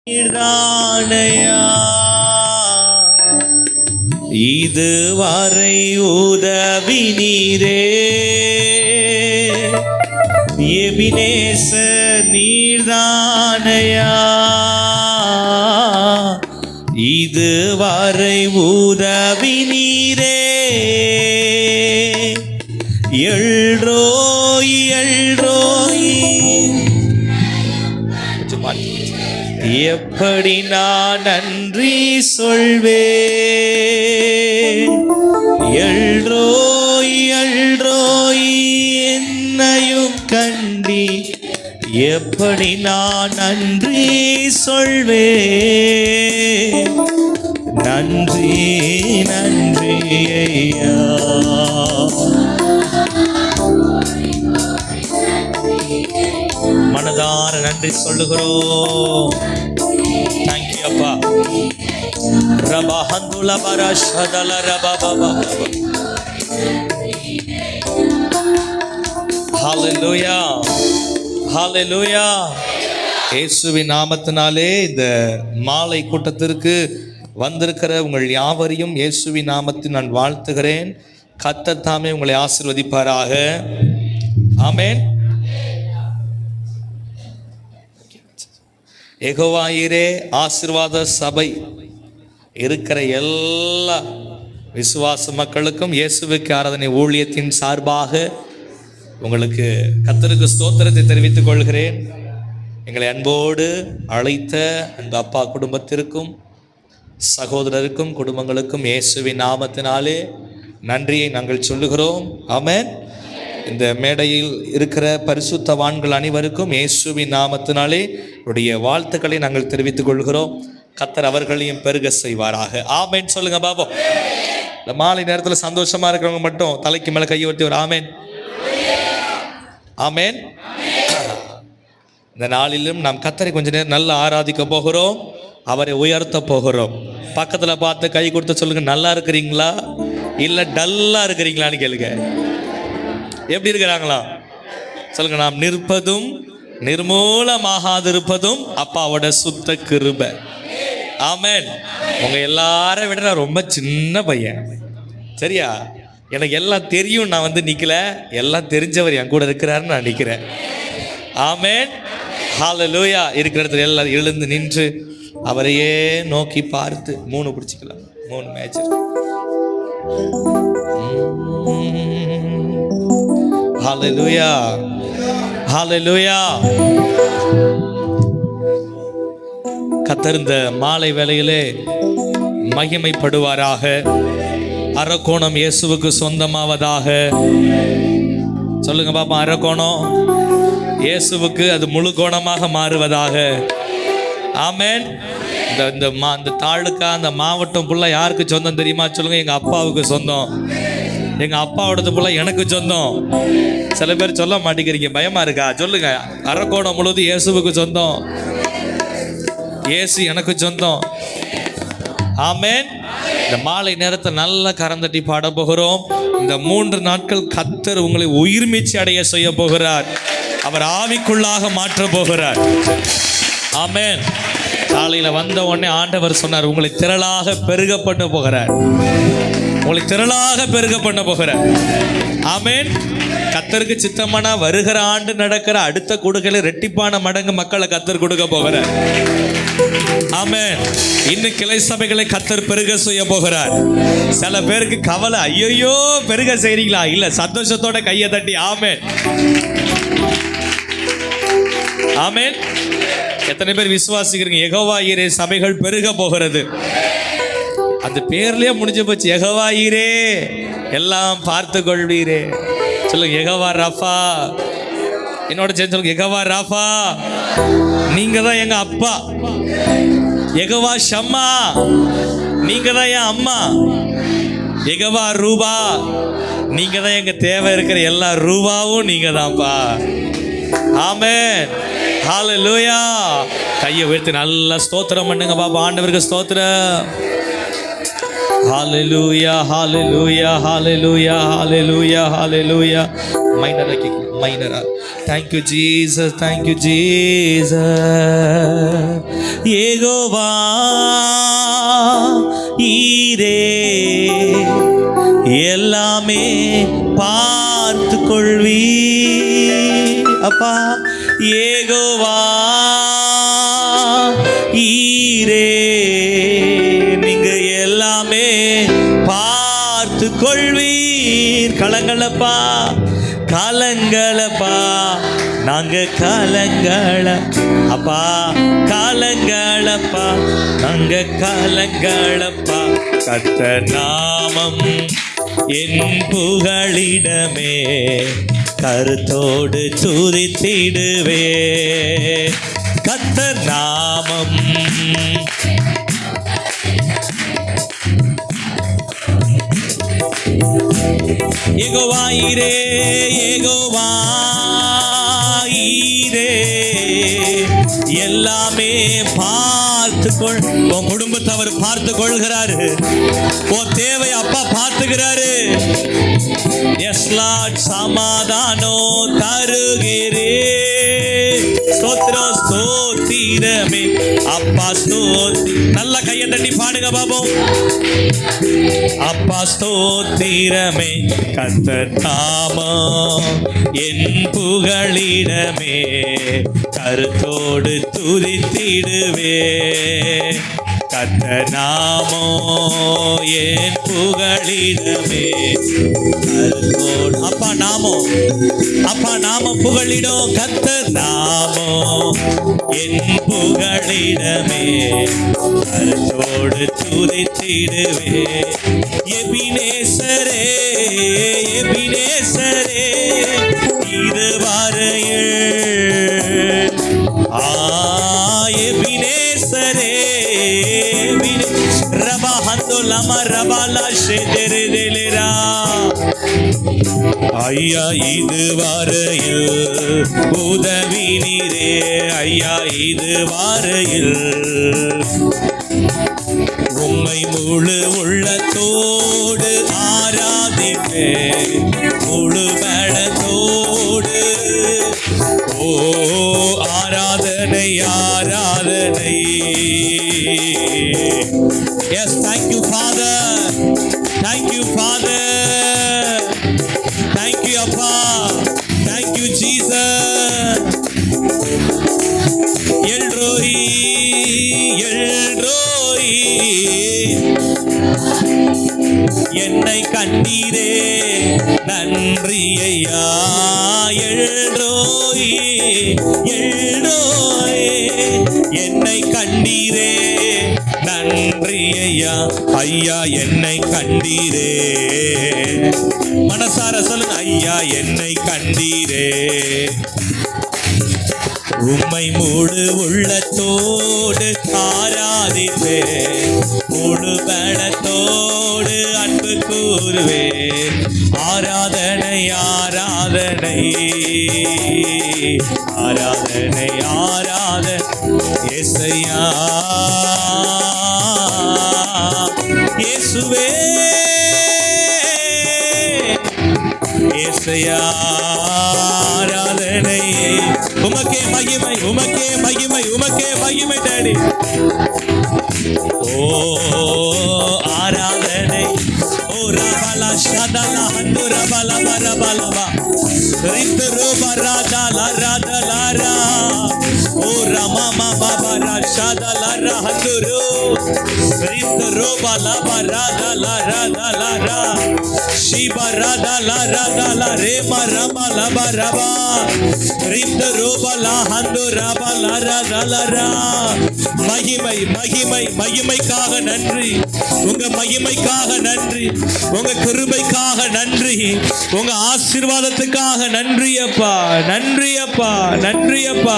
நீர்தானையா இதுவரை உதவி நீரே எபினேசர் நீர்தானையா இதுவரை உதவி நீரே எல்ரோய் எல்ரோய் எப்படி நான் நன்றி சொல்வேன் எல்ரோய் எல்ரோய் என்னையும் கண்டி எப்படி நான் நன்றி சொல்வேன் நன்றி நன்றி ஐயா மனதார நன்றி சொல்லுகிறோம். தேங்க்யூ அப்பா. ரபா ஹந்துல பரஷதல ரபா பாபா. ஹல்லேலூயா ஹல்லேலூயா. இயேசுவின் நாமத்தினாலே இந்த மாலை கூட்டத்திற்கு வந்திருக்கிற உங்கள் யாவரையும் இயேசுவின் நாமத்தில் நான் வாழ்த்துகிறேன். கர்த்தர் தாமே உங்களை ஆசீர்வதிப்பாராக. ஆமென். யெகோவாயிரே ஆசீர்வாத சபை இருக்கிற எல்லா விசுவாச மக்களுக்கும் இயேசுவுக்கு ஆராதனை ஊழியத்தின் சார்பாக உங்களுக்கு கர்த்தருக்கு ஸ்தோத்திரத்தை தெரிவித்துக் கொள்கிறேன். எங்களை அன்போடு அழைத்த அந்த அப்பா குடும்பத்திற்கும் சகோதரருக்கும் குடும்பங்களுக்கும் இயேசுவின் நாமத்தினாலே நன்றியை நாங்கள் சொல்லுகிறோம். ஆமென். இந்த மேடையில் இருக்கிற பரிசுத்தவான்கள் அனைவருக்கும் இயேசுவின் நாமத்தினாலே உடைய வாழ்த்துக்களை நாங்கள் தெரிவித்துக் கொள்கிறோம். கர்த்தர் அவர்களையும் பெருக செய்வாராக. ஆமென் சொல்லுங்க பாபா. இந்த மாலை நேரத்தில் சந்தோஷமா இருக்கிறவங்க மட்டும் தலைக்கு மேல கையை ஒட்டி ஒரு ஆமென். ஆமென். இந்த நாளிலும் நாம் கர்த்தரை கொஞ்ச நேரம் நல்லா ஆராதிக்க போகிறோம். அவரை உயர்த்த போகிறோம். பக்கத்தில் பார்த்து கை கொடுத்து சொல்லுங்க, நல்லா இருக்கிறீங்களா இல்லை டல்லா இருக்கிறீங்களான்னு கேளுங்க. எப்படி இருக்கிறாங்களா சொல்லுங்க. நாம் நிற்பதும் நிர்மூலமாகாதிருப்பதும் அப்பாவோட சுத்த கிருபை. ஆமென். உங்க எல்லாரை விட நான் ரொம்ப சின்ன பையன், சரியா? எனக்கு எல்லாம் தெரியும். நான் வந்து நிக்கல, எல்லாம் தெரிஞ்சவர் என் கூட இருக்கிறாருன்னு நான் நிக்கிறேன். ஆமென். ஹல்லேலூயா. இருக்கிற இடத்துல எல்லாம் எழுந்து நின்று அவரையே நோக்கி பார்த்து 3 பிடிச்சிக்கலாம். 3 மேட்ச். ஹல்லேலூயா ஹல்லேலூயா. கர்த்தர் இந்த மாலை வேளையிலே மகிமைப்படுவாராக. அரக்கோணம் இயேசுவுக்கு சொந்தமாவதாக. சொல்லுங்க பாப்பா. அரக்கோணம் இயேசுவுக்கு அது முழு கோணமாக மாறுவதாக. ஆமென். இந்த தாலுக்கா அந்த மாவட்டம் ஃபுல்லா யாருக்கு சொந்தம் தெரியுமா? சொல்லுங்க. எங்க அப்பாவுக்கு சொந்தம். எங்க அப்பாவோடது போல எனக்கு சொந்தம். சில பேர் சொல்ல மாட்டேங்கிறீங்க, பயமா இருக்கா? சொல்லுங்க. அரக்கோணம் முழுவது இயேசுவுக்கு சொந்தம். இயேசு எனக்கு சொந்தம். ஆமென். இந்த மாலை நேரத்தை நல்ல கரந்தட்டி பாட போகிறோம். இந்த 3 நாட்கள் கர்த்தர் உங்களை உயிர்மீச்சு அடைய செய்ய போகிறார். அவர் ஆவிக்குள்ளாக மாற்ற போகிறார். ஆமென். காலையில வந்த உடனே ஆண்டவர் சொன்னார், உங்களை திரளாக பெருக பண்ண போகிறார். உங்களை திரளாக பெருக பண்ண போகிறார். ஆமென். கர்த்தருக்கு சித்தமானா வருகிற ஆண்டு நடக்கிற அடுத்த கொடுக்கல ரெட்டிப்பான மடங்கு மக்களை கர்த்தர் கொடுக்க போகிறார். ஆமென். இன்னும் கிளை சபைகளை கர்த்தர் பெருக செய்ய போகிறார். சில பேருக்கு கவலை, ஐயோ பெருக செய்றீங்களா? இல்ல, சந்தோஷத்தோட கையை தட்டி ஆமென். ஆமென். எத்தனை பேர் விசுவாசிக்கிறீங்க? யெகோவாயிரே சபைகள் பெருக போகிறது. அந்த பேர்லயே முடிஞ்சு போச்சு. யெகோவாயிரே எல்லாம் பார்த்து கொள்வீரே. சொல்லுங்க. யெகோவா ராஃபா. என்னோட சேர்ந்து சொல்லுங்க. யெகோவா ராஃபா, நீங்க தான் எங்க அப்பா. யெகோவா ஷம்மா, நீங்க தான் என் அம்மா. யெகோவா ரூபா, நீங்க தான் எங்க தேவை இருக்கிற எல்லா ரூபாவும் நீங்க தான்ப்பா. ஆமென். ஹல்லேலூயா. கையை உயர்த்தி நல்லா ஸ்தோத்திரம் பண்ணுங்க பாபா. ஆண்டவருக்கு ஸ்தோத்திரம். ஹல்லேலூயா ஹல்லேலூயா ஹல்லேலூயா ஹல்லேலூயா ஹல்லேலூயா. மைண்டரை கேட்க மைனரா. Thank you Jesus, thank you Jesus. Jehovah Jireh எல்லாமே பார்த்து கொள்வீ அப்பா. யெகோவா ஈரே நீங்க எல்லாமே பார்த்து கொள்வீர். கலங்களப்பா, கலங்களப்பா, நாங்க கலங்கள அப்பா, கலங்களப்பா, நாங்க கலங்களப்பா. கர்த்தர் நாமம் என் புகழிடமே, கருத்தோடு துதித்திடுவே. கர்த்தர் நாமம் யெகோவா ஈரே, யெகோவா ஈரே எல்லாமே பார்த்துக்கொள். உன் குடும்பத்தை அவர் பார்த்து கொள்கிறாரு. உன் தேவை அப்பா பார்த்துக்கிறாரு. S Lord, சமாதானோ தருகிறே. ஸ்தோத்திரம், ஸ்தோத்திரமே அப்பா, ஸ்தோத்திரம். நல்ல கையை தட்டி பாடுங்க பாபோம். அப்பா ஸ்தோத்திரமே, கர்த்தர் நாமம் என் புகழிடமே, கருத்தோடு துதித்திடுவே. கர்த்தர் நாமம் என் புகழிடமே, கருத்தோடு. அப்பா நாமம், அப்பா நாமம் புகழிடும். கர்த்தர் நாமம் என் புகழிடமே, கருத்தோடு துதித்திடுவே. எபினேசரே, எபினேசரே இதுவரையில் எபினேசரே ரபா ஹந்தோ லமா ரபாலா ஷெதெரெதெலெரா. ஐயா இதுவரையில் உதவி நீரே, ஐயா இதுவரையில் உம்மை முழு உள்ளத்தோடு ஆராதிப்பே, முழு பலத்தோடு. ஓ ஆராதனை, ஆராதனை. Yes, thank you father, thank you father, thank you அப்பா, தேங்க்யூ ஜீசஸ். எல்ரோயி, எல்ரோயி என்னை கண்டீரே நன்றி ஐயா. எல்ரோயி, எல்ரோயி என்னை கண்டீரே நன்றி ஐயா. ஐயா என்னை கண்டீரே. மனசார சொல்லுங்க, ஐயா என்னை கண்டீரே. உம்மை முழு உள்ளத்தோடு ஆராதிப்பே, முழு பலத்தோடு அன்பு கூறுவே. ஆராதனை, ஆராதனை, ஆராதனை, ஆராதனை. இயேசையா, இயேசுவே, இயேசையா ஆராதனை. உமக்கே மகிமை, உமக்கே மகிமை, உமக்கே மகிமை டாடி. ஓ ஆராதனை. ஓ ரபலா ஷதலா ஹந்து ரபலா ரபலா ரித்ரு பராதலா ரதலாரா. ஓ ரமமா பாபா ஷதலா ஹந்துரு ரித்ரு பலா பராதலா ரதலாரா. ஷிபா ரதலா ரதலா ரே மரமலா பரபா ரித்ரு பலா ஹந்து ரபலா ரதலாரா. மகிமை, மகிமை, மகிமைக்காக நன்றி. உங்க மகிமைக்காக நன்றி, உங்க கிருபைக்காக நன்றி, உங்க ஆசீர்வாதத்துக்காக நன்றி அப்பா, நன்றி அப்பா, நன்றி அப்பா.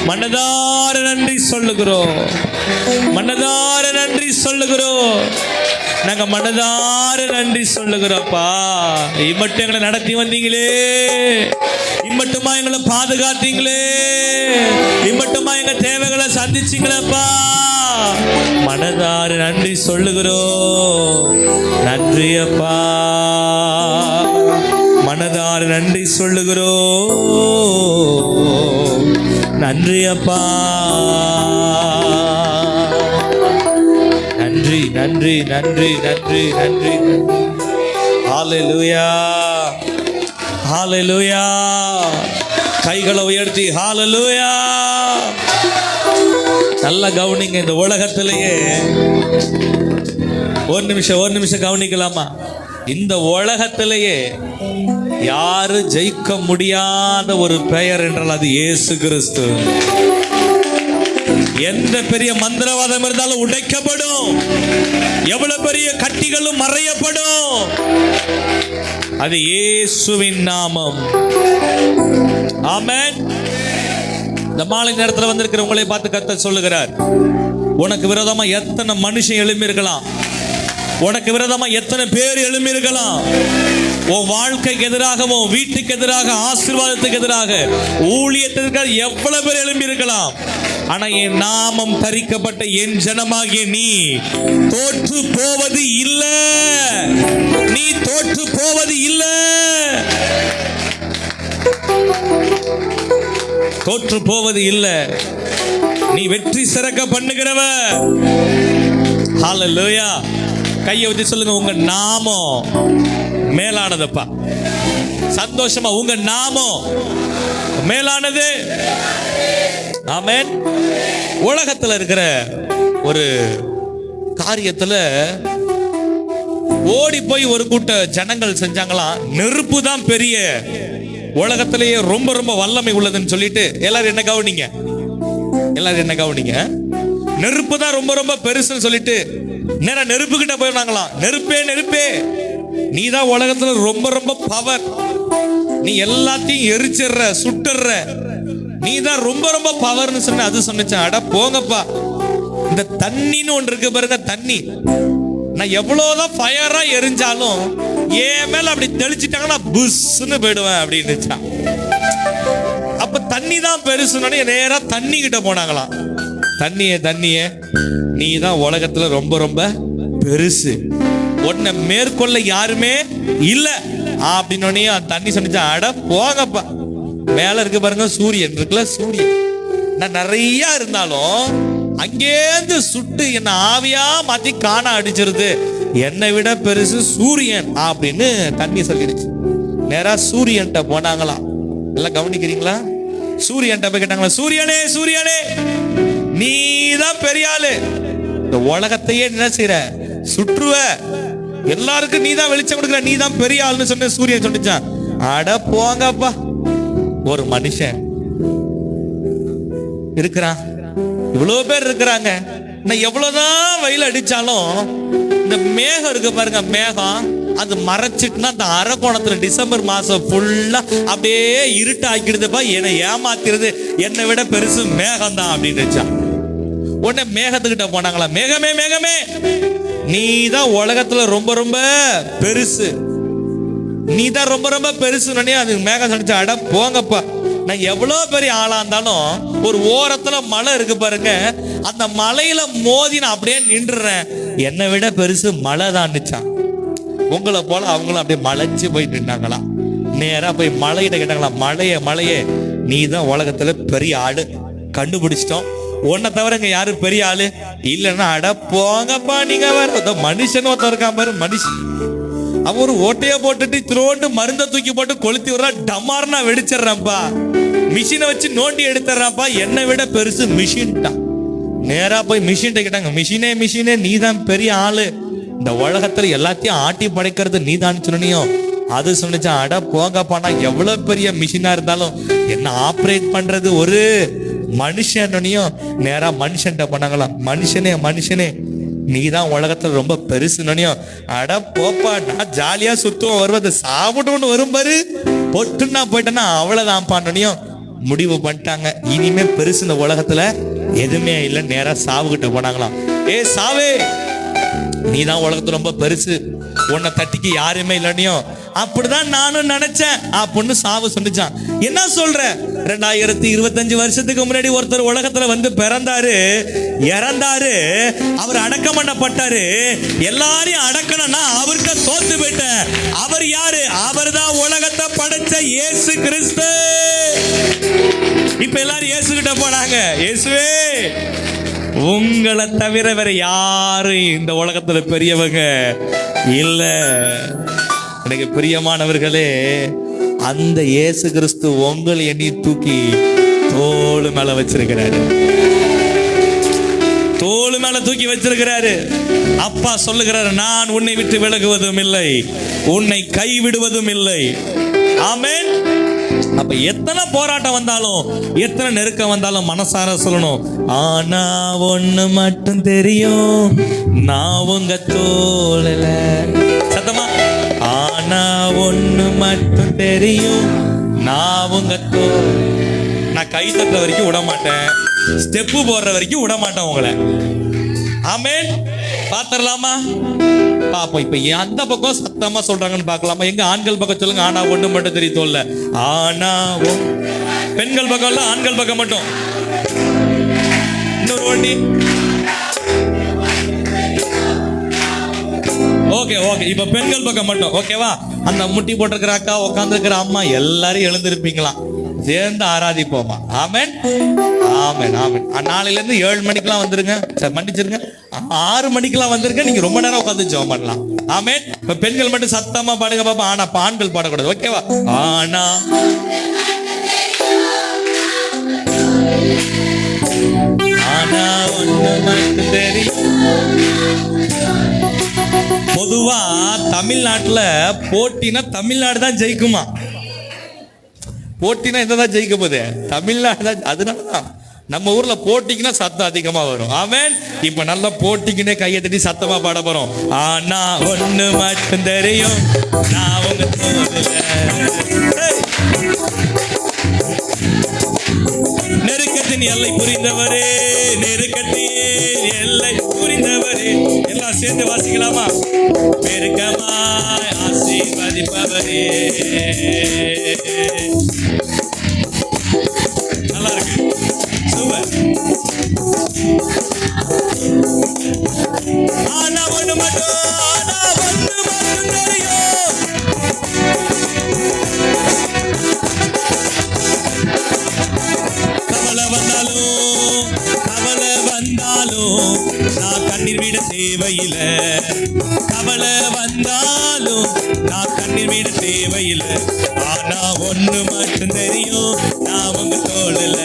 மனதார நன்றி சொல்லுகிறோம், மனதார நன்றி சொல்லுகிறோம். நாங்க மனதார நன்றி சொல்லுகிறோம்ப்பா. இம்மட்டும் எங்களை நடத்தி வந்தீங்களே, இம்மட்டுமா எங்களை பாதுகாத்தீங்களே, இம்மட்டுமா எங்க தேவைகளை சந்திச்சீங்களப்பா. மனதார நன்றி சொல்லுகிறோம். நன்றி அப்பா, மனதார மனமாறு நன்றி சொல்லுகிறோம். நன்றி அப்பா, நன்றி நன்றி நன்றி நன்றி நன்றி. ஹல்லேலூயா, ஹல்லேலூயா. கைகளை உயர்த்தி ஹல்லேலூயா. நல்ல கவனிங்க. இந்த உலகத்திலேயே ஒரு நிமிஷம் கவனிக்கலாமா? இந்த உலகத்திலேயே யாரு ஜெயிக்க முடியாத ஒரு பெயர் என்றால் அது இயேசு கிறிஸ்து. எந்த பெரிய மந்திரவாதம் இருந்தாலும் உடைக்கப்படும், எவ்வளவு பெரிய கட்டிகளும் மறையப்படும். அது இயேசுவின் நாமம். ஆமென். இந்த மாலை நேரத்தில் வந்திருக்கிற உங்களை பார்த்து கர்த்தர் சொல்லுகிறார், உனக்கு விரோதமா எத்தனை மனுஷன் எழும்பி இருக்கலாம், உனக்கு விரோதமா எத்தனை பேர் எழும்பி இருக்கலாம், உன் வாழ்க்கைக்கு எதிராகவோ வீட்டுக்கு எதிராக ஆசீர்வாதத்துக்கு எதிராக ஊழியத்திற்கு எவ்வளவு பேர் எழும்பி இருக்கலாம். ஆனா என் நாமம் தரிக்கப்பட்ட என் ஜனமாகிய நீ தோற்று போவது இல்லை. நீ தோற்று போவது இல்லை. தோற்று போவது இல்லை. நீ வெற்றி சிறக்க பண்ணுகிறவ. ஹல்லேலூயா. கையை வச்சு சொல்லுங்க, உங்க நாமம் மேலானதப்பா. சந்தோஷமா, உங்க நாமம் மேலானது. ஆமென். உலகத்துல இருக்கிற ஒரு காரியத்துல ஓடி போய் ஒரு கூட்ட ஜனங்கள் செஞ்சாங்களாம், நெருப்பு தான் பெரிய உலகத்திலேயே ரொம்ப ரொம்ப வல்லமை உள்ளதுன்னு சொல்லிட்டு எல்லாரும் என்ன கவனிங்க, எல்லாரும் என்ன கவனிங்க, நெருப்பு தான் ரொம்ப ரொம்ப பெருசுன்னு சொல்லிட்டு நேரா நெருப்பு கிட்ட போயிடறாங்களாம். நெருப்பே நெருப்பே, நீ தான் உலகத்துல ரொம்ப ரொம்ப பவர், நீ எல்லாத்தையும் எரிச்சிடுற சுட்டுற, நீ தான் ரொம்ப ரொம்ப பவர்னு சொன்ன. அது சொன்னிச்சான், அட போங்கப்பா, இந்த தண்ணின்னு ஒன்று இருக்கு பாருங்க, தண்ணி நான் எவ்வளவுதான் ஃபயரா எரிஞ்சாலும் ஏன் மேல அப்படி தெளிச்சிட்டாங்கன்னா புஷ்ன்னு போயிடுவேன் அப்படின்னு. அப்ப தண்ணி தான் பெருசுன்னு நேரா தண்ணி கிட்ட போனாங்களாம். தண்ணியே நீ தான் உலகத்துல ரொம்ப ரொம்ப பெருசு, உன்னை மேற்கொள்ள யாருமே இல்ல அப்படின்னு தண்ணி சொன்னிச்சா, அட போங்கப்பா, மேல இருக்கு பாருங்க சூரியன் இருக்குல்ல, சூரியன் நான் நிறைய இருந்தாலும் அங்கேருந்து சுட்டு என்ன ஆவியா மாத்தி காண அடிச்சிருது, என்னை விட பெருசு சூரியன் அப்படின்னு தண்ணி சொல்லிடுச்சு. நேரா சூரியன்ட்ட போனாங்களாம். எல்லாம் கவனிக்கிறீங்களா? சூரியன்ட்ட போய் கேட்டாங்களா, சூரியனே சூரியனே நீ தான் பெரிய ஆளு, இந்த உலகத்தையே என்ன செய்யற, சுற்றுவ, எல்லாருக்கும் நீ தான் வெளிச்சம் கொடுக்குற, நீ தான் பெரிய ஆளுன்னு சொன்ன. சூரியன் சொல்லிச்சான், அட போங்கப்பா, ஒரு மனுஷன் இருக்கிறான், இவ்வளவு பேர் இருக்கிறாங்க, நான் எவ்வளவுதான் வெயில் அடிச்சாலும் இந்த மேகம் இருக்கு பாருங்க, மேகம் அது மறைச்சிட்டுனா அந்த அரக்கோணத்துல டிசம்பர் மாசம் ஃபுல்லா அப்படியே இருட்டு ஆக்கிடுதுப்பா, என்னை ஏமாத்திருது, என்னை விட பெருசு மேகம் தான் அப்படின்னு வச்சா. உடனே மேகத்துக்கிட்ட போனாங்களா, மேகமே மேகமே நீ தான் உலகத்துல ரொம்ப ரொம்ப பெருசு, நீ தான் ரொம்ப ரொம்ப பெருசு. அது மேகம் சொன்னிச்சா, அட போங்கப்பா, நான் எவ்வளவு பெரிய ஆளா இருந்தாலும் ஒரு ஓரத்துல மலை இருக்கு பாருங்க, அந்த மலையில மோதி நான் அப்படியே நின்றுறேன், என்னை விட பெருசு மலை தான். உங்களை போல அவங்களும் அப்படியே மலைச்சு போய் நின்றாங்களாம். நேரா போய் மலையிட கேட்டாங்களாம், மலையே நீ தான் உலகத்துல பெரிய ஆளு, கண்டுபிடிச்சிட்டோம், உன்னை தவிர இங்க யாரு பெரிய ஆளு இல்லைன்னா, அட போங்கப்பா நீங்க வேற. மனுஷன் ஒருத்தர் இருக்கான் பாரு, மனுஷன் அவன் ஒரு ஓட்டைய போட்டுட்டு திரோண்டு மருந்தை தூக்கி போட்டு கொளுத்தி விடுறா, டமார்னா வெடிச்சிடறான்ப்பா, மிஷினை வச்சு நோண்டி எடுத்துறான்ப்பா, என்னை விட பெருசு மிஷின் தான். நேரா போய் மிஷின் கேட்டாங்க, மிஷினே நீ தான் பெரிய ஆளு, இந்த உலகத்துல எல்லாத்தையும் ஆட்டி படைக்கிறது நீ தான் சொன்னியும். அது சொன்னிச்சா, அட போங்கப்பா, நான் எவ்வளவு பெரிய மிஷினா இருந்தாலும் என்ன ஆப்ரேட் பண்றது ஒரு மனுஷனையும். நேரா மனுஷன்ட்ட பண்ணாங்களாம், மனுஷனே நீ தான் உலகத்துல ரொம்ப பெருசுனையும். அட போப்பா, நான் ஜாலியா சுத்துவோம் வருவது, சாப்பிட்டு வரும் பாரு, பொட்டுன்னா போயிட்டேன்னா அவ்வளவுதான் பண்ணனையும். முடிவு பண்ணிட்டாங்க, இனிமே பெருசு இந்த உலகத்துல எதுவுமே இல்லை. நேரா சாவுகிட்ட போனாங்களாம், ஏ சாவே, நீ தான் உலகத்துல ரொம்ப பெருசு, உன்னை தட்டிக்கு யாருமே இல்லையும் அப்படிதான் நானும் நினைச்சேன் அப்படின்னு சாவு சொன்னிச்சான். என்ன சொல்ற? 2025 வருஷத்துக்கு முன்னாடி ஒருத்தர் உலகத்துல வந்து பிறந்தாரு, இறந்தாரு, அவர் அடக்கம் பண்ணப்பட்டாரு. எல்லாரையும் அடக்கணும்னா அவருக்கு தோத்து போயிட்டேன். அவர் யாரு? அவர் தான் உலகத்தை படைச்ச இயேசு கிறிஸ்து. இப்ப எல்லாரும் இயேசு கிட்ட போனாங்க. இயேசுவே, உங்களை தவிர வேற யாரும் இந்த உலகத்துல பெரியவங்க இல்ல. எனக்கு பிரியமானவர்களே, அந்த இயேசு கிறிஸ்து உங்களை எண்ணி தூக்கி தோள் மேல வச்சிருக்கிறாரு. தோள் மேல தூக்கி வச்சிருக்கிறாரு. அப்பா சொல்லுகிறாரு, நான் உன்னை விட்டு விலகுவதும் இல்லை, உன்னை கைவிடுவதும் இல்லை. ஆமென். அப்ப எத்தனை போராட்டம் வந்தாலும், எத்தனை நெருக்கம் வந்தாலும் மனசார சொல்லணும், ஆனா ஒண்ணு மட்டும் தெரியும், நான் உங்க தோழல. சத்தமா, ஆனா ஒண்ணு மட்டும் தெரியும், நான் உங்க தோழ. நான் கை தட்டுற வரைக்கும் விட மாட்டேன், ஸ்டெப்பு போடுற வரைக்கும் விட மாட்டேன் உங்களை. ஆமென். பாத்திரலாமா? பாப்போம். இப்ப அந்த பக்கம் சத்தமா சொல்றாங்கன்னு பார்க்கலாமா? எங்க ஆண்கள் பக்கம் சொல்லுங்க. ஆனா ஒண்ணு மட்டும் தெரியும் தோல்ல. ஆனா பெண்கள் பக்கம் இல்ல, ஆண்கள் பக்கம் மட்டும். இன்னொரு வண்டி. Okay okay. இப்ப பெண்கள் பக்கம் மட்டும். ஓகேவா? அந்த முட்டி போட்டிருக்கிற அக்கா, உட்கார்ந்து இருக்கிற அம்மா எல்லாரும் எழுந்திருப்பீங்களா? சேர்ந்து ஆராதிப்போமா? ஆமென் ஆமென் ஆமென். நாளையில இருந்து 7 மணிக்கெல்லாம் வந்துருங்க. சரி, மன்னிச்சிருங்க, 6 மணிக்கெல்லாம் வந்துருங்க. நீங்க ரொம்ப நேரம் உட்காந்து ஜெபம் பண்ணலாம். ஆமென். இப்ப பெண்கள் மட்டும் சத்தமா பாடுங்க பாப்பா. ஆனா ஆண்கள் பாடக்கூடாது. ஓகேவா? ஆனா ஆனா ஒண்ணு மட்டும் தெரியும். பொதுவா தமிழ்நாட்டுல போட்டினா தமிழ்நாடு தான் ஜெயிக்குமா? போட்டினா என்னதான் ஜெயிக்க போகுது? தமிழ்நாடு தான். அதனாலதான் நம்ம ஊர்ல போட்டிக்குன்னா சத்தம் அதிகமா வரும். ஆமென். இப்ப நல்ல போட்டிக்குன்னே கையை தட்டி சத்தமா பாட போறோம். ஆனா ஒண்ணு மட்டும் தெரியும், நான் உங்க தோழல. நெருக்கத்தின் எல்லை புரிந்தவரே, நெருக்கத்தின் எல்லை புரிந்தவரே. எல்லாம் சேர்ந்து வாசிக்கலாமா? பெருக்கமாய் ஆசீர்வதிப்பவரே. நல்லா இருக்கு. சூப்பர். ஆனா ஒண்ணு மட்டும், ஆனா ஒண்ணு மட்டும் தெரியும். கவலை வந்தாலும், கவலை வந்தாலும் நான் கண்ணீர் விட தேவையில்லை. கவலை வந்தாலும் நான் கண்ணீர் விட தேவையில்லை. ஆனா ஒண்ணு மட்டும் தெரியும், நான் உங்க தோழல.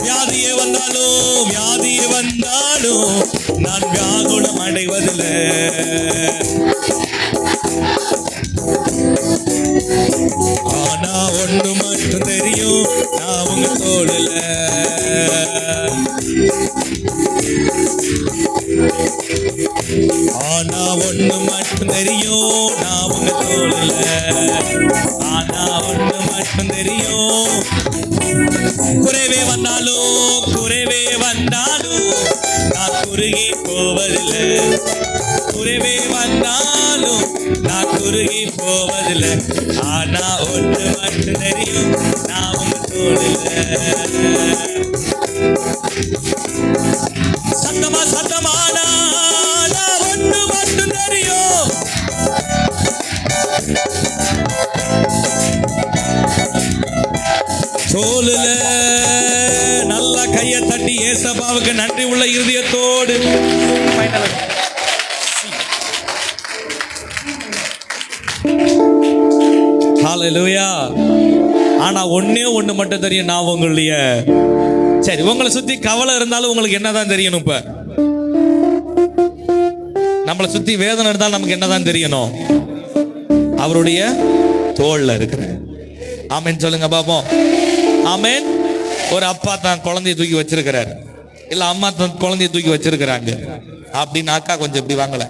வியாதியே வந்தாலும், வியாதியே வந்தாலும் நான் வியாகுலம் அடைவதில்லை. ஆனா ஒண்ணு மட்டும் தெரியும், நான் உங்க தோழல. ஆனா ஒண்ணு மட்டும் தெரியும், நான் உங்க தோழல. ஆனா ஒண்ணு மட்டும் தெரியும், குறைவே வந்தாலும், குறைவே வந்தாலும் நான் குறுகி போவதில்லை. குறைவே வந்தாலும் நான் குறுகி போவதில்லை. ஆனா ஒன்று மட்டும் தெரியும், நான் உங்க தோழல. சத்தமா சத்தமானா ஒன்று மட்டும் தெரியும். தோழல. நல்ல கையை தட்டி ஏசப்பாவுக்கு நன்றி உள்ள இருதயத்தோடு ஹல்லேலூயா. ஆனா ஒண்ணே ஒண்ணு மட்டும் தெரியும், நான் உங்களுடைய. சரி, உங்களை சுத்தி கவலை இருந்தாலும் உங்களுக்கு என்னதான் தெரியணும்? இப்ப நம்மளை சுத்தி வேதனை இருந்தாலும் நமக்கு என்னதான் தெரியணும்? அவருடைய தோள்ல இருக்கிற. ஆமென் சொல்லுங்க பாப்போம். ஆமென். ஒரு அப்பா தான் குழந்தைய தூக்கி வச்சிருக்கிறார், இல்ல அம்மா தான் குழந்தைய தூக்கி வச்சிருக்கிறாங்க அப்படின்னு. அக்கா கொஞ்சம் இப்படி வாங்கல,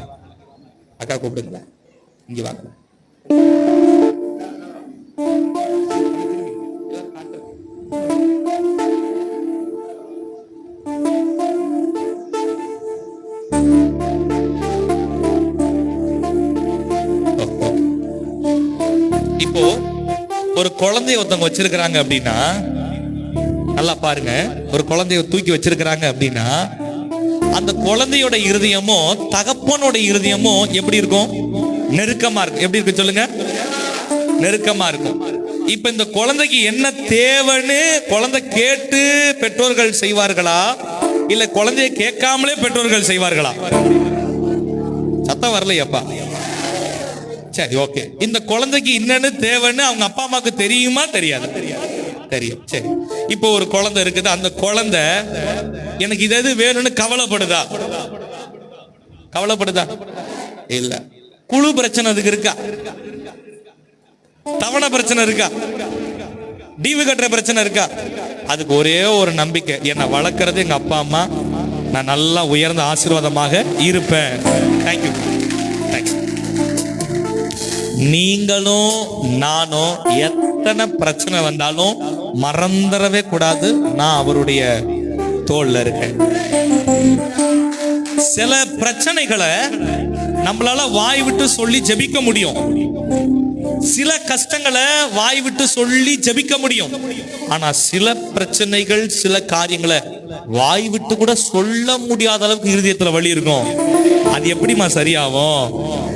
அக்கா கூப்பிடுங்கள, இங்க வாங்கல. ஒரு குழந்தைய ஒருத்தவங்க வச்சிருக்கிறாங்க அப்படின்னா, நல்லா பாருங்க, ஒரு குழந்தைய தூக்கி வச்சிருக்கிறாங்க அப்படின்னா அந்த குழந்தையோட இருதயமும் தகப்பனோட இருதயமும் எப்படி இருக்கும்? நெருக்கமா இருக்கும். எப்படி இருக்கு சொல்லுங்க? நெருக்கமா இருக்கும். இப்ப இந்த குழந்தைக்கு என்ன தேவைன்னு குழந்தை கேட்டு பெற்றோர்கள் செய்வார்களா, இல்ல குழந்தைய கேட்காமலே பெற்றோர்கள் செய்வார்களா? சத்தம் வரலையப்பா. சரி, ஓகே. இந்த குழந்தைக்கு என்னன்னு தேவைன்னு அவங்க அப்பா அம்மாவுக்கு தெரியுமா தெரியாது? தெரியும். சரி, இப்போ ஒரு குழந்தை இருக்குது. அந்த குழந்தை எனக்கு இது வேணும்னு கவலைப்படுதா? கவலைப்படுதா? இல்ல. குழு பிரச்சனை அதுக்கு இருக்கா? தவணை பிரச்சனை இருக்கா? டிவு கட்டுற பிரச்சனை இருக்கா? அதுக்கு ஒரே ஒரு நம்பிக்கை, என்னை வளர்க்கறது எங்க அப்பா அம்மா, நான் நல்லா உயர்ந்த ஆசீர்வாதமாக இருப்பேன். தேங்க்யூ. நீங்களும் நானும் எத்தனை பிரச்சனை வந்தாலும் மறந்துடவே கூடாது, நான் அவருடைய தோள்ல இருக்கேன். சில பிரச்சனைகளை நம்மளால வாய் விட்டு சொல்லி ஜெபிக்க முடியும், சில கஷ்டங்களை வாய் விட்டு சொல்லி ஜெபிக்க முடியும். ஆனா சில பிரச்சனைகள், சில காரியங்களை வாய் விட்டு கூட சொல்ல முடியாத அளவுக்கு இருதயத்துல வலி இருக்கும். அது எப்படிமா சரியாகும்?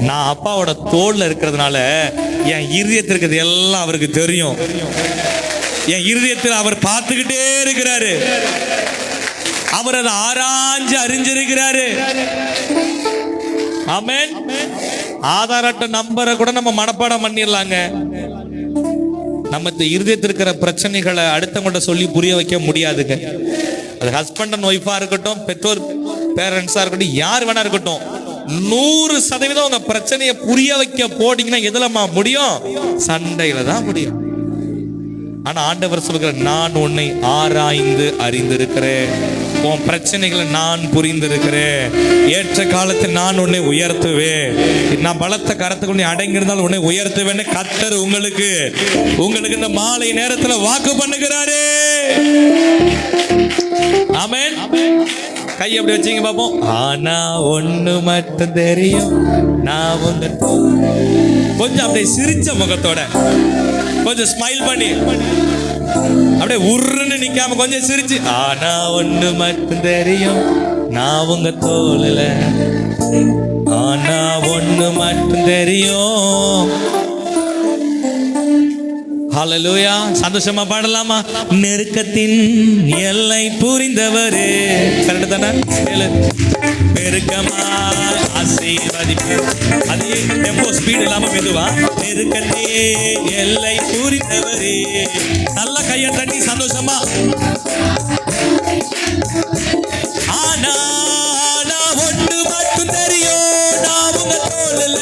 நான் அப்பாவோட தோல்ல இருக்கிறதுனால என் இருதயத்தில் இருக்கிறது எல்லாம் அவருக்கு தெரியும். என் இருதயத்தில் அவர் பார்த்துக்கிட்டே இருக்கிறாரு. அவர் அதை ஆராய்ஞ்சு அறிஞ்சிருக்கிறாரு. ஆமென். ஆதார் அட்டை நம்பரை கூட நம்ம மனப்பாடம் பண்ணிடலாங்க. நம்ம இந்த இருதயத்தில் இருக்கிற பிரச்சனைகளை அடுத்தவங்கள்ட்ட சொல்லி புரிய வைக்க முடியாதுங்க. அது ஹஸ்பண்ட் அண்ட் ஒய்ஃபா இருக்கட்டும், பெற்றோர் பேரண்ட்ஸா இருக்கட்டும், யார் வேணா இருக்கட்டும், 100% உங்க பிரச்சனையை புரிய வைக்க போனீங்கன்னா எதுலமா முடியும்? சண்டையில தான் முடியும். ஆனா ஆண்டவர் சொல்கிற, நான் உன்னை ஆராய்ந்து அறிந்திருக்கிறேன், உன் பிரச்சனைகளை நான் புரிந்திருக்கிறேன், ஏற்ற காலத்தில் நான் உன்னை உயர்த்துவேன், நான் பலத்த கரத்துக்கு உன்னை அடங்கியிருந்தால் உன்னை உயர்த்துவேன்னு கர்த்தர் உங்களுக்கு இந்த மாலை நேரத்தில் வாக்கு பண்ணுகிறாரே. ஆமென். கை அப்படி வச்சீங்க பாப்போம். ஆனா ஒண்ணு மட்டும் தெரியும், நான் உங்க கொஞ்சம் அப்படியே சிரிச்ச முகத்தோட, கொஞ்சம் ஸ்மைல் பண்ணி, அப்படியே உருன்னு நிக்காம கொஞ்சம் சிரிச்சு, ஆனா ஒண்ணு மட்டும் தெரியும், நான் உங்க தோளுல, ஆனா ஒண்ணு மட்டும் தெரியும். ஹல்லேலூயா. சந்தோஷமா பாடலாமா? நெருக்கத்தின் எல்லை புரிந்தவரே. கரெக்ட் தானே? பெருக்கமா ஆசீர்வதிப்பு. அதே டெம்போ ஸ்பீட் இல்லாம மெதுவா. நெருக்கத்தின் எல்லை புரிந்தவரே. நல்ல கையை தட்டி சந்தோஷமா. ஆனா ஒன்று மட்டும் தெரியும், நான் உங்க தோளுல,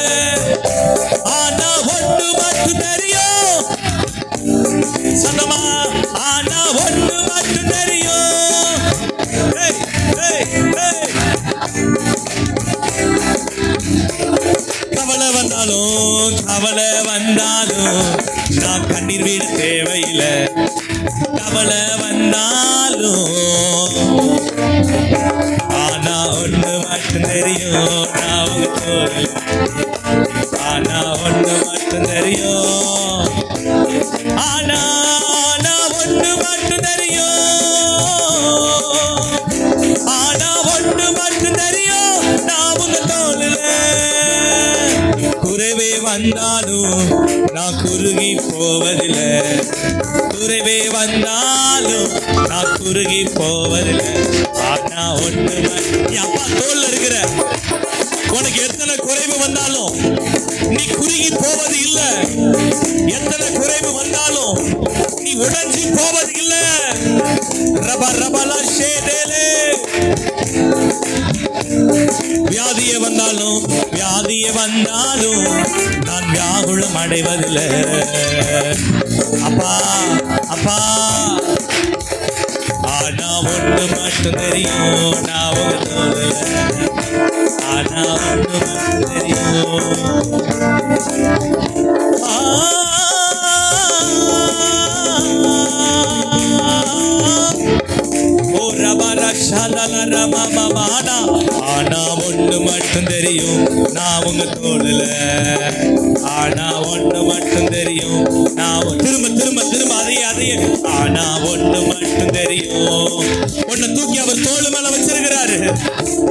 ஆனா ஒன்று மட்டும் தெரியும். சந்தமா. ஆனா ஒன்று மட்டும் தெரியும். கவலை வந்தாலும் நான் கண்ணீர் வீட தேவையில்லை. கவலை வந்தாலும் ஆனா ஒன்று மட்டும் தெரியும், நான் உங்க தோளில், ஆனா ஒன்று மட்டும் தெரியும், ஆனா ஒன்று மட்டும் தெரியும், ஆனா ஒன்று மட்டும் தெரியும், நான் உங்க தோளில். குறைவே வந்தாலும் நான் குறுகி போவதில்லை, குறைவே வந்தாலும் நான் குறுகி போவதில்லை. ஆனா ஒன்று மட்டும், அப்பா தோல்ல இருக்கிற உனக்கு எத்தனை குறைவு வந்தாலும் நீ குறுகி போவது இல்லை, எத்தனை குறைவு வந்தாலும் நீ உடைஞ்சி போவது இல்லை. ரபா ரபலா ஷேதேலே. வியாதியே வந்தாலும் நான் வியாகுலம் அடைவதில்லை. அப்பா அப்பா, ஆனா ஒன்று மட்டும் தெரியும், நான் உங்க தோளில், ஆனா ஒன்று மட்டும் தெரியும். ஓ ரபா ஆனா ஒண்ணு மட்டும் தெரியும், நான் உங்க தோளுல. ஆனா ஒண்ணு மட்டும் தெரியும், நான் திரும்ப திரும்ப திரும்ப அதையே. ஆனா ஒண்ணு மட்டும் தெரியும், உன்னை தூக்கி அவர் தோளு மேல வச்சிருக்கிறாரு.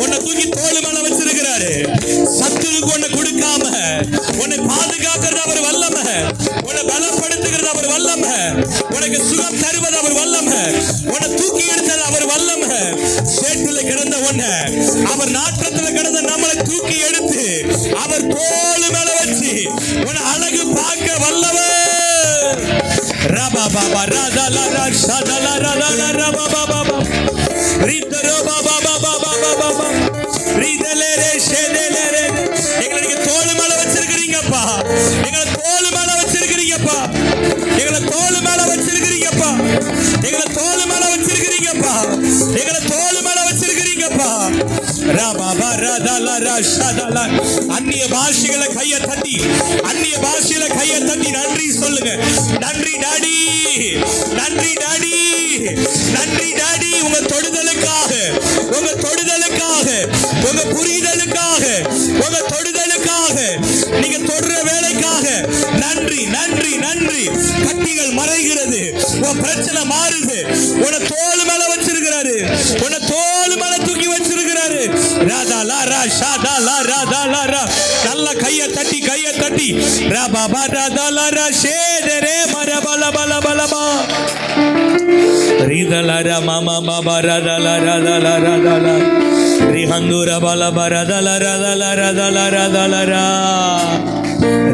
உன்னை தூக்கி தோளு மேல வச்சிருக்கிறாரு. சத்துருக்கு உன்னை கொடுக்காம உன்னை பாதுகாக்கிறது அவர் வல்லம. உன்னை பலப்படுத்துகிறது அவர் வல்லம. உனக்கு சுகம் தருவது அவர் வல்லம. உன்னை தூக்கி எடுத்தது அவர் வல்லம. சேற்றுல கிடந்த உன்னை, அவர் நாற்றத்துல கிடந்த நம்மளை தூக்கி எடுத்து அவர் தோளு மேல வச்சு உன்னை அழகு பார்க்க வல்லவர். ரபா பாபா ராதா லா ஷதா லா ராதா ரபா பாபா ரிதரோ பாபா பாபா பாபா ரிதலேரே ஷேதேலேரே. எங்களை நீங்க தோளு மேல வச்சிருக்கீங்கப்பா. எங்களை தோளு மேல வச்சிருக்கீங்கப்பா. எங்களை தோளு மேல வச்சிருக்கீங்கப்பா. எங்களை தோளு மேல வச்சிருக்கீங்கப்பா. எங்களை தோளு மேல வச்சிருக்கீங்கப்பா. ரபா ராதா லா ஷதா லா. அந்நிய பாஷைகளை கையை தட்டி, அந்நிய பாஷையில கையை தட்டி நன்றி சொல்லுங்க. நன்றி டாடி, நன்றி டாடி, நன்றி டாடி. உங்க தொடுதலுக்காக, உங்க தொடுதலுக்காக, உங்க புரிதலுக்காக, உங்க தொடுதலுக்காக, நீங்க தொடர வேலைக்காக நன்றி நன்றி நன்றி. கட்டிகள் மறைகிறது, உன் பிரச்சனை மாறுது. உன்னை தோளு மேல வச்சிருக்கிறாரு. உன்னை தோளு மேல தூக்கி வச்சிருக்கிறாரு. ராதா லா ரா ஷாதா லா ராதா லா ரா. நல்ல கையை தட்டி, கையை தட்டி. ரபா பா ராதா லா ரா ஷேதரே மரபல பல பலமா ரிதலர மம பரதல ரதல ரதல ரிஹந்துர பல பரதல ரதல ரதல ரதலர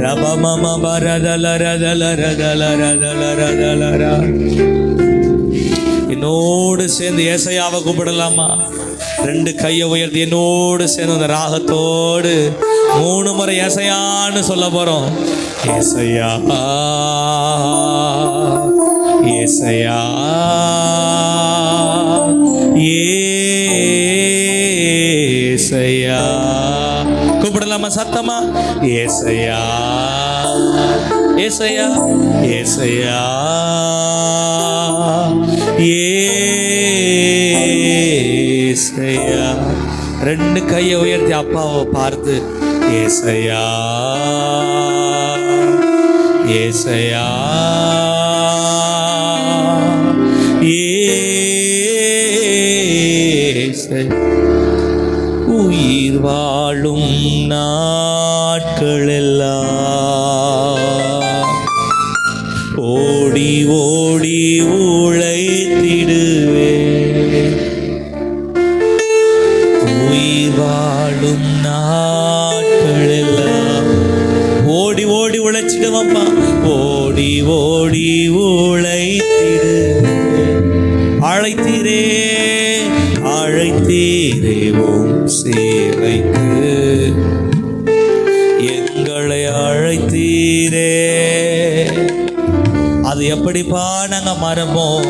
ரப மம பரதல ரதல ரதல ரதல ரதலர. என்னோடு சேர்ந்து ஏசாயாவை கூப்பிடலாமா? ரெண்டு கையை உயர்த்தி என்னோடு சேர்ந்து அந்த ராகத்தோடு 3 முறை ஏசாயான்னு சொல்ல போறோம். ஏசாயா ஏசாயா ஏசாயா. கூப்பிடலாமா சத்தமா? ஏசாயா ஏசாயா ஏசாயா ஏசாயா. ரெண்டு கையை உயர்த்தி அப்பாவை பார்த்து ஏசாயா ஏசாயா ஏசாயா. உயிர் வாழும் நாட்களெல்லாம் ஓடி ஓடி உழைத்திடுவே. உயிர் வாழும் நாட்களெல்லாம் ஓடி ஓடி உழைச்சிடுவப்பா. ஓடி ஓடி உழைத்திடு. அழைத்தீரே அழைத்தீரே உம் சேவைக்கு. எங்களை அழைத்தீரே. அது எப்படிப்பா நாங்க மறப்போம்?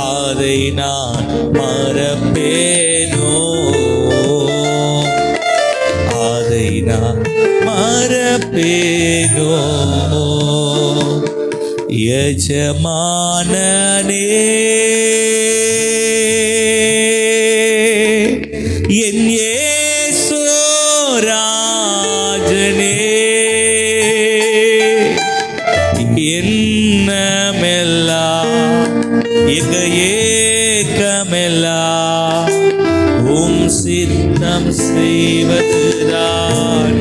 அதை நான் மறப்பேனோ? அதை நான் மறப்பேனோ? எஜமானனே என் இயேசு ராஜனே, என்னமெல்லாம் எங்க ஏக்கமெல்லாம் உம் சித்தம் செய்வதுதான்.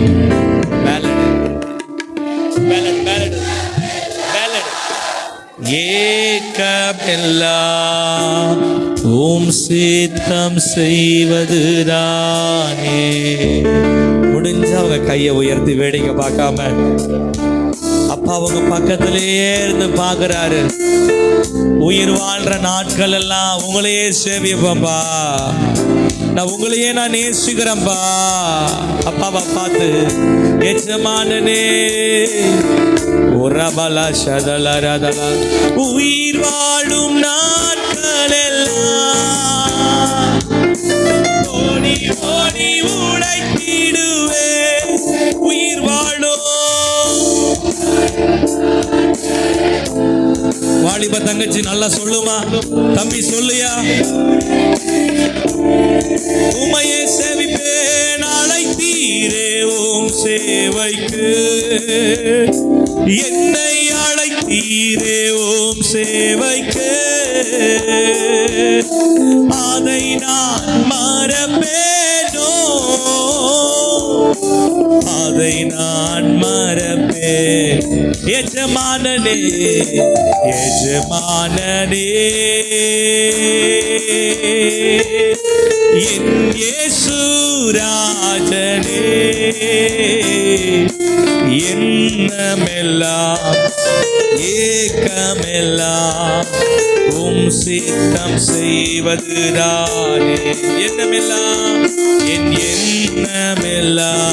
ஏக்கமெல்லாம் உம் சித்தம் செய்வதுதானே. முடிஞ்ச அவங்க கையை உயர்த்தி வேடிக்கை பார்க்காம அப்பா அவங்க பக்கத்திலேயே இருந்து பார்க்கிறாரு. உயிர் வாழ்ற நாட்கள் எல்லாம் உங்களையே சேவிப்பா. நான் உங்களையே நான் நேசிக்கிறேன்பா. அப்பாவை பார்த்து எஜமானனே உரபல சதல ரதல. உயிர் வாழும் நாட்கள் எல்லாம் ஓடி ஓடி உழைத்திடுவே. உயிர் வாழும் வாலிப தங்கச்சி நல்லா சொல்லுமா? தம்பி சொல்லுயா? உமையே சேவிப்பேன் அழைத்தீரே ஓம் சேவைக்கு, என்னை அழைத்தீரே ஓம் சேவைக்கு, அதை நான் மறப்பேனோ, அதை நான் மறப்பேன். எஜமானனே எஜமானனே என் இயேசு ராஜனே, எண்ணமெல்லாம் ஏக்கமெல்லாம் உம் சித்தம் செய்வதுதானே. எண்ணமெல்லாம் என் எண்ணமெல்லாம்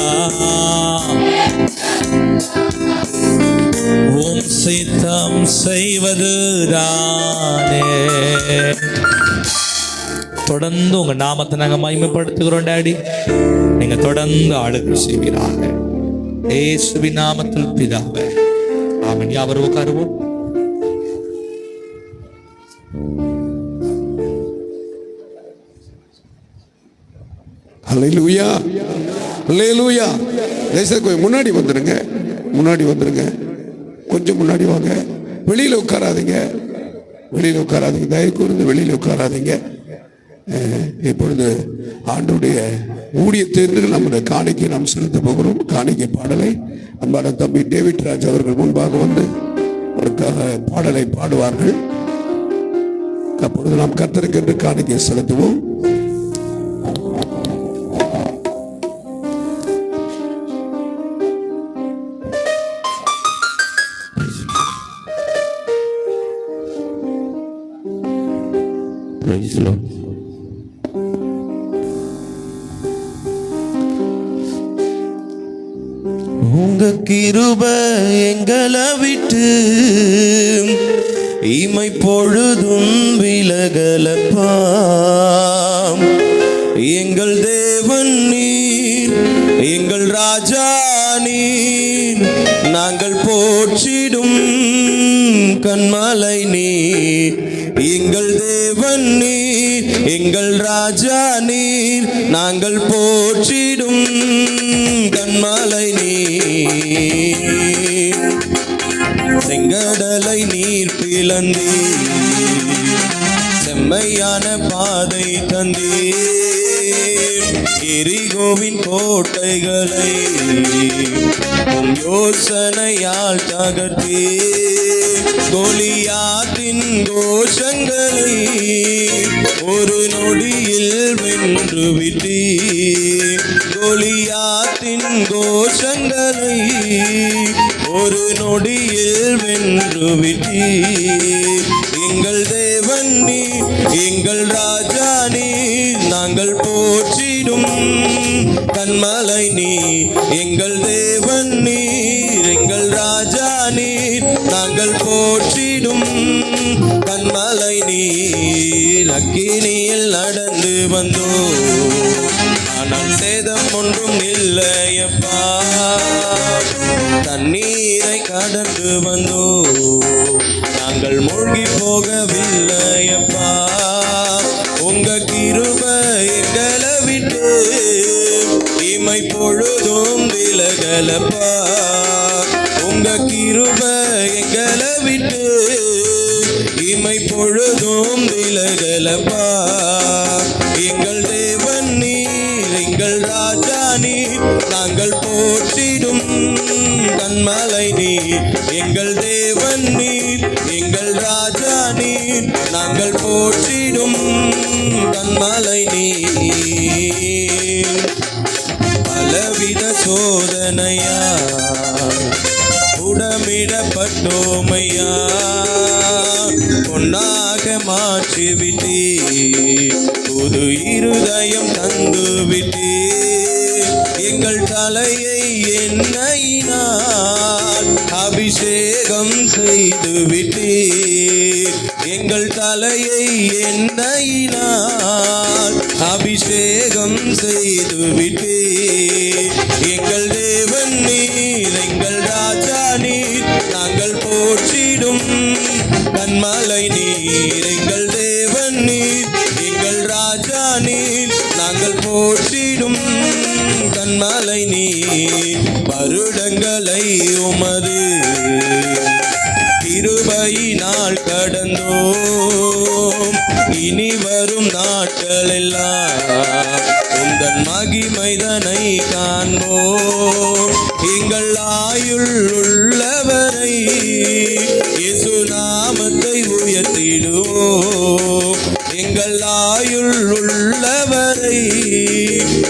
உம் சித்தம் செய்வதுதானே. தொடர்ந்து உங்க நாமத்தை நாங்க மகிமைப்படுத்துகிறோம் டாடி. நீங்க தொடர்ந்து ஆளுகை செய்வீராக இயேசுவின் நாமத்தில் பிதாவே ஆமென். யாவரும் உட்காருவோம். ஹல்லேலூயா ஹல்லேலூயா. முன்னாடி வந்துருங்க, முன்னாடி வந்துருங்க, கொஞ்சம் முன்னாடி வாங்க. வெளியில் உட்காராதீங்க, வெளியில் உட்காராதீங்க, தயவு கூர்ந்து வெளியில் உட்காராதீங்க. இப்பொழுது ஆண்டுடைய ஊழியத்திற்கு நம்முடைய காணிக்கை நாம் செலுத்த போகிறோம். காணிக்கை பாடலை அன்பான தம்பி டேவிட் ராஜ் அவர்கள் முன்பாக வந்து ஒரு பாடலை பாடுவார்கள். அப்பொழுது நாம் கர்த்தருக்கென்று காணிக்கை செலுத்துவோம். உங்க கிருபை எங்களை விட்டு இமை பொழுதும் விலகலப்பா. எங்கள் தேவன் நீர், எங்கள் ராஜா நீர், நாங்கள் போற்றிடும் கண்மலை நீர். எங்கள் தேவன் நீர், எங்கள் ராஜா நீர், நாங்கள் போற்றிடும் கண்மலை நீர். செங்கடலை நீர் பிளந்தீர், செம்மையான பாதை தந்தீர். எரிகோவின் கோட்டைகளை உம் யோசனையால் தகர்த்தீர். கோலியாத்தின் கோஷங்களை ஒரு நொடியில் வென்று விட்டீர். கோலியாத்தின் கோஷங்களை ஒரு நொடியில் வென்று விட்டீர். எங்கள் தேவன் நீர், எங்கள் ராஜா நீர், நாங்கள் போற்றிடும் கண்மலை நீர். எங்கள் தேவன் நீர், எங்கள் ராஜா நீர், நாங்கள் போற்றிடும் கண்மலை நீர். அக்கினியில் நடந்து வந்தோம், ஆனால் சேதம் ஒன்றும் இல்லையப்பா. தண்ணீரை கடந்து வந்தோம், நாங்கள் மூழ்கி போகவில்லையப்பா. உங்க கிருபை எங்களை விட்டு இமை பொழுதும் விலகலப்பா. உங்க கிருபை எங்களை விட்டு இமை பொழுதும் விலகலப்பா. எங்கள் தேவன் நீர், எங்கள் ராஜா நீர், நாங்கள் போற்றிடும் கண்மலை நீர். எங்கள் தேவன் நீர், எங்கள் ராஜா நீர், நாங்கள் போற்றிடும் கண்மலை நீர். பலவித சோதனையா உடமிடப்பட்டோமையா, பொன்னாக மாற்றிவிட்டீர், புது இருதயம் தந்து விட்டீர். எங்கள் தலையை எண்ணெயினால் அபிஷேகம் செய்து விட்டீர். எங்கள் தலையை எண்ணெயினால் அபிஷேகம் செய்து விட்டீர். எங்கள் தேவன் நீர், எங்கள் ராஜா நீர், நாங்கள் போற்றிடும் கண்மலை நீர். எங்கள் தேவன் நீர், எங்கள் ராஜா நீர், நாங்கள் கண்மலை நீ வருடங்களை உமது கிருபையினால் கடந்தோம். இனி வரும் நாட்களெல்லாம் உந்தன் மகிமைதனை காண்போம். எங்கள் ஆயுள் உள்ளவரை இயேசு நாமத்தை உயர்த்திடுவோம். எங்கள் ஆயுள் உள்ளவரை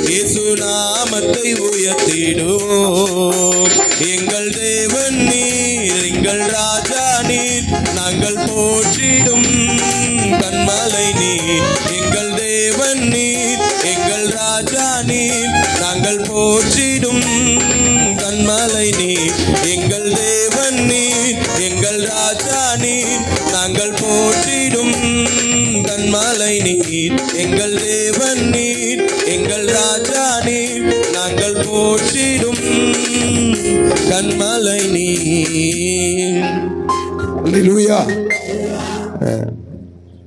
இயேசு நாமத்தை உயர்த்திடுவோம். எங்கள் தேவன் நீர், எங்கள் ராஜா நீர், நாங்கள் போற்றிடும் கண்மலை நீர். எங்கள் தேவன் நீர், எங்கள் ராஜா நீர், நாங்கள் போற்றிடும் கண்மலை நீர். எங்கள் தேவன் நீர், எங்கள் ராஜா நீர், நாங்கள் போற்றிடும் கண்மலை நீர். எங்கள் தேவன் நீர், எங்கள் ராஜா நீர், நாங்கள் போற்றிடும் கண்மலை நீர். அல்லேலூயா.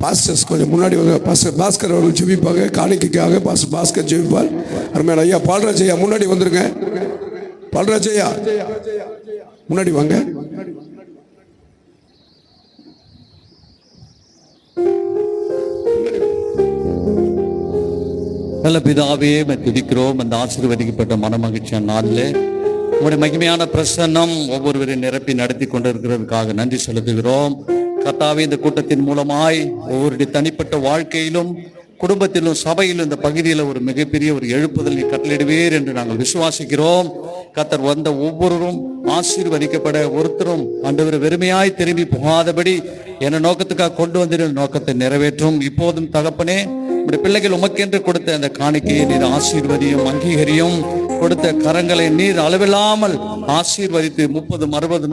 பாஸ்டர்ஸ் கொஞ்சம் முன்னாடி வாங்க. பாஸ்டர் பாஸ்கர் அவர்கள் ஜெபிப்பாங்க. காணிக்கைக்காக பாஸ்டர் பாஸ்கர் ஜெபிப்பார். அருமையான ஐயா பால்ராஜ் ஐயா முன்னாடி வந்துருங்க. பால்ராஜ் ஐயா முன்னாடி வாங்க. நல்ல பிதாவே துதிக்கிறோம். அந்த ஆசீர்வதிக்கப்பட்ட மனமகிழ்ச்சியான நாளில் உங்களுடைய மகிமையான பிரசன்னம் ஒவ்வொருவரையும் நிரப்பி நடத்தி கொண்டிருக்கிறதுக்காக நன்றி செலுத்துகிறோம். கர்த்தாவே, இந்த கூட்டத்தின் மூலமாய் ஒவ்வொருடைய தனிப்பட்ட வாழ்க்கையிலும் குடும்பத்திலும் சபையிலும் இந்த பகுதியில் ஒரு மிகப்பெரிய ஒரு எழுப்புதல் நீ கட்டளிடுவீர் என்று நாங்கள் விசுவாசிக்கிறோம். கர்த்தர் வந்த ஒவ்வொருவரும் ஆசீர்வதிக்கப்பட, ஒருத்தரும் ஆண்டவரை வெறுமையாய் திரும்பி போகாதபடி என்ன நோக்கத்துக்காக கொண்டு வந்திருந்த நோக்கத்தை நிறைவேற்றும். இப்போதும் தகப்பனே, உடைய பிள்ளைகள் உமக்கென்று கொடுத்த அந்த காணிக்கையை நீர் ஆசீர்வதியும், அங்கீகரியும். கொடுத்த கரங்களை நீர் அளவில்லாமல் ஆசீர்வதித்து 30, 60, 100